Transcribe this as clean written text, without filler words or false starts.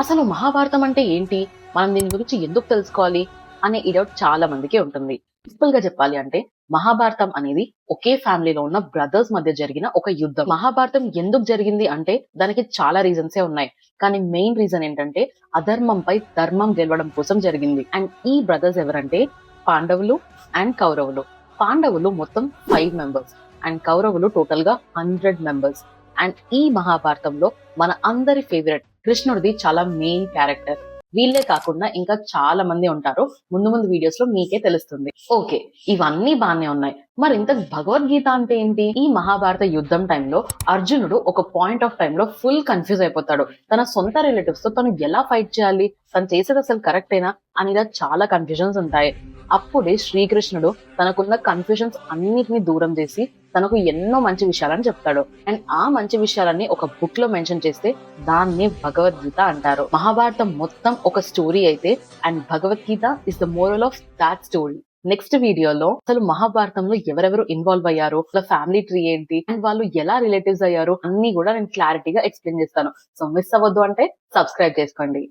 అసలు మహాభారతం అంటే ఏంటి? మనం దీని గురించి ఎందుకు తెలుసుకోవాలి? అనే ఈ డౌట్ చాలా మందికి ఉంటుంది. సింపుల్ గా చెప్పాలి అంటే మహాభారతం అనేది ఒకే ఫ్యామిలీలో ఉన్న బ్రదర్స్ మధ్య జరిగిన ఒక యుద్ధం. మహాభారతం ఎందుకు జరిగింది అంటే దానికి చాలా రీజన్సే ఉన్నాయి. కానీ మెయిన్ రీజన్ ఏంటంటే అధర్మంపై ధర్మం గెలవడం కోసం జరిగింది. అండ్ ఈ బ్రదర్స్ ఎవరంటే పాండవులు అండ్ కౌరవులు. పాండవులు మొత్తం 5 మెంబర్స్ అండ్ కౌరవులు టోటల్ గా 100 మెంబర్స్. అండ్ ఈ మహాభారతంలో మన అందరి ఫేవరెట్ కృష్ణుడిది చాలా మెయిన్ క్యారెక్టర్. వీళ్ళే కాకుండా ఇంకా చాలా మంది ఉంటారు. ముందు ముందు వీడియోస్ లో మీకే తెలుస్తుంది. ఓకే, ఇవన్నీ బానే ఉన్నాయి. మరి ఇంత భగవద్గీత అంటే ఏంటి? ఈ మహాభారత యుద్ధం టైంలో అర్జునుడు ఒక పాయింట్ ఆఫ్ టైం లో ఫుల్ కన్ఫ్యూజ్ అయిపోతాడు. తన సొంత రిలేటివ్స్ తో తను ఎలా ఫైట్ చేయాలి, తను చేసేది అసలు కరెక్టేనా అనేది చాలా కన్ఫ్యూజన్స్ ఉంటాయి. అప్పుడే శ్రీకృష్ణుడు తనకున్న కన్ఫ్యూజన్స్ అన్నిటిని దూరం చేసి తనకు ఎన్నో మంచి విషయాలని చెప్తాడు. అండ్ ఆ మంచి విషయాలన్నీ ఒక బుక్ లో మెన్షన్ చేస్తే దాన్ని భగవద్గీత అంటారు. మహాభారతం మొత్తం ఒక స్టోరీ అయితే and Bhagavad Gita is the moral of that story. Next వీడియోలో అసలు మహాభారతంలో ఎవరెవరు ఇన్వాల్వ్ అయ్యారు, వాళ్ళ ఫ్యామిలీ ట్రీ ఏంటి, అండ్ వాళ్ళు ఎలా రిలేటివ్స్ అయ్యారు అన్ని కూడా నేను క్లారిటీగా ఎక్స్ప్లెయిన్ చేస్తాను. సో మిస్ అవ్వద్దు అంటే సబ్స్క్రైబ్ చేసుకోండి.